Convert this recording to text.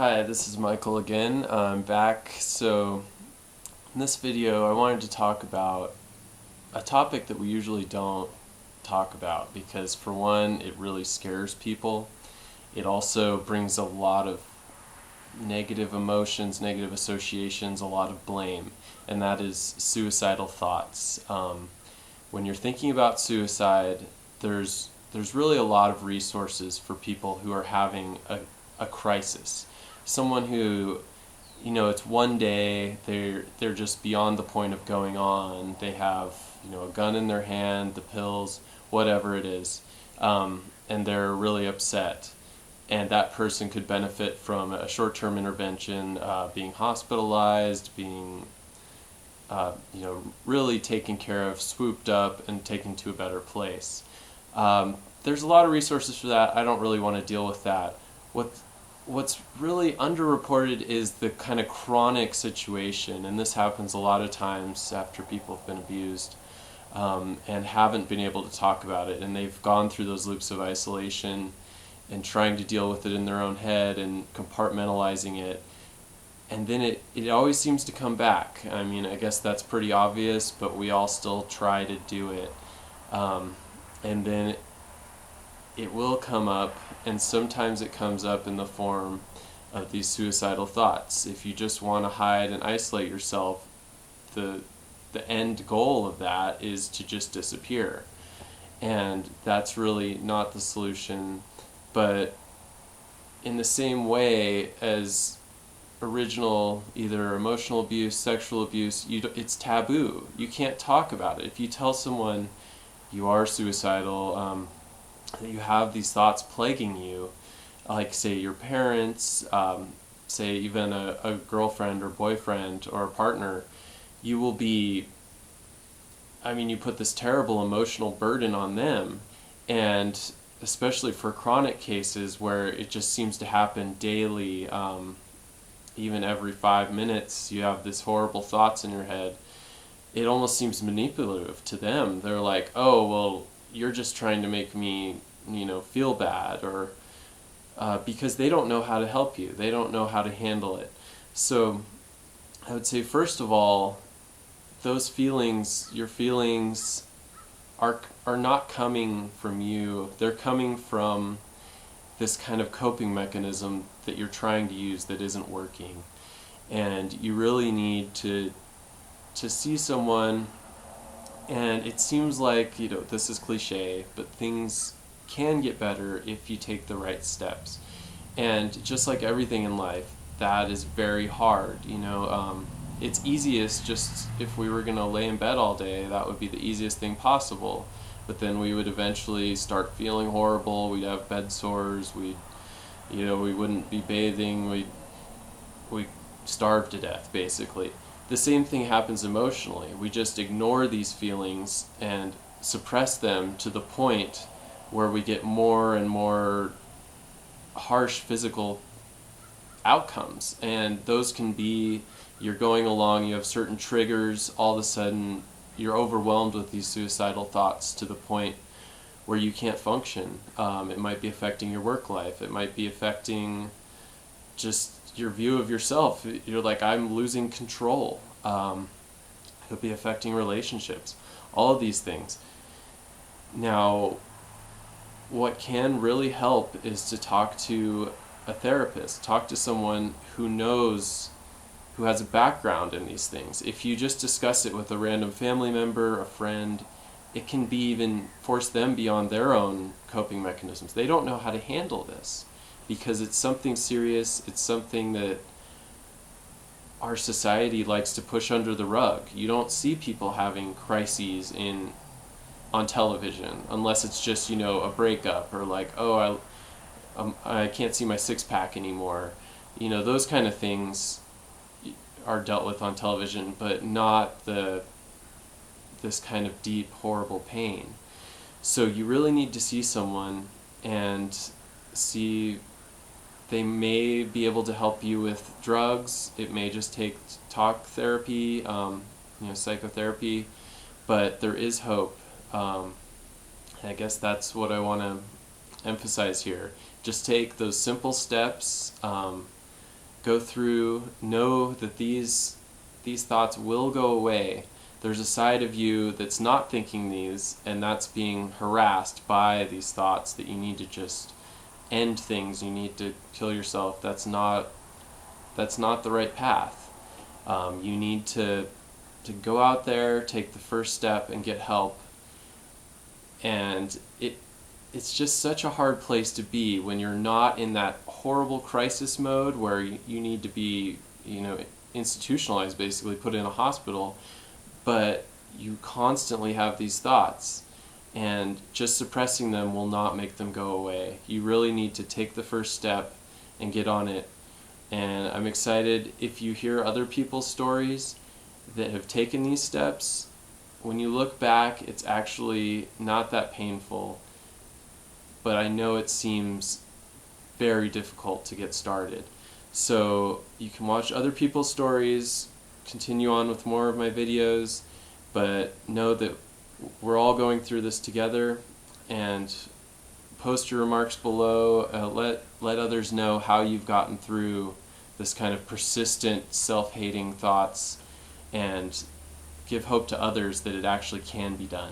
Hi, this is Michael again. I'm back. So, in this video, I wanted to talk about a topic that we usually don't talk about because, for one, it really scares people. It also brings a lot of negative emotions, negative associations, a lot of blame, and that is suicidal thoughts. When you're thinking about suicide, there's really a lot of resources for people who are having a crisis. Someone who, it's one day, they're just beyond the point of going on. They have, a gun in their hand, the pills, whatever it is, and they're really upset. And that person could benefit from a short-term intervention, being hospitalized, being, really taken care of, swooped up, and taken to a better place. There's a lot of resources for that. I don't really want to deal with that. What's really underreported is the kind of chronic situation, and this happens a lot of times after people have been abused and haven't been able to talk about it, and they've gone through those loops of isolation and trying to deal with it in their own head and compartmentalizing it, and then it always seems to come back. I mean, I guess that's pretty obvious, but we all still try to do it. And then it will come up, and sometimes it comes up in the form of these suicidal thoughts. If you just want to hide and isolate yourself, the end goal of that is to just disappear. And that's really not the solution. But in the same way as original either emotional abuse, sexual abuse, it's taboo. You can't talk about it. If you tell someone you are suicidal, that you have these thoughts plaguing you, like say your parents, say even a girlfriend or boyfriend or a partner, you will be, you put this terrible emotional burden on them, and especially for chronic cases where it just seems to happen daily, even every 5 minutes you have this horrible thoughts in your head, it almost seems manipulative to them. They're like, oh, well, you're just trying to make me, feel bad, or because they don't know how to help you. They don't know how to handle it. So I would say, first of all, those feelings, your feelings, are not coming from you. They're coming from this kind of coping mechanism that you're trying to use that isn't working. And you really need to see someone, and it seems like, this is cliche, but things can get better if you take the right steps. And just like everything in life, that is very hard. It's easiest just if we were going to lay in bed all day, that would be the easiest thing possible. But then we would eventually start feeling horrible, we'd have bed sores, we wouldn't be bathing, we'd starve to death, basically. The same thing happens emotionally. We just ignore these feelings and suppress them to the point where we get more and more harsh physical outcomes. And those can be, you're going along, you have certain triggers, all of a sudden you're overwhelmed with these suicidal thoughts to the point where you can't function. It might be affecting your work life. It might be affecting just your view of yourself. You're like, I'm losing control. It'll be affecting relationships. All of these things. Now, what can really help is to talk to a therapist. Talk to someone who knows, who has a background in these things. If you just discuss it with a random family member, a friend, it can be even force them beyond their own coping mechanisms. They don't know how to handle this because it's something serious. It's something that our society likes to push under the rug. You don't see people having crises on television unless it's just, a breakup, or like, oh, I can't see my six-pack anymore. Those kind of things are dealt with on television, but not this kind of deep, horrible pain. So you really need to see someone and see. They may be able to help you with drugs. It may just take talk therapy, psychotherapy, but there is hope. I guess that's what I want to emphasize here. Just take those simple steps. go through, know that these thoughts will go away. There's a side of you that's not thinking these, and that's being harassed by these thoughts that you need to just end things, you need to kill yourself. That's not the right path. You need to go out there, take the first step, and get help. And it's just such a hard place to be when you're not in that horrible crisis mode where you need to be, institutionalized, basically put in a hospital, but you constantly have these thoughts, and just suppressing them will not make them go away. You really need to take the first step and get on it. And I'm excited if you hear other people's stories that have taken these steps. When you look back, it's actually not that painful, but I know it seems very difficult to get started. So you can watch other people's stories, continue on with more of my videos, but know that we're all going through this together, and post your remarks below. Let others know how you've gotten through this kind of persistent self-hating thoughts, and give hope to others that it actually can be done.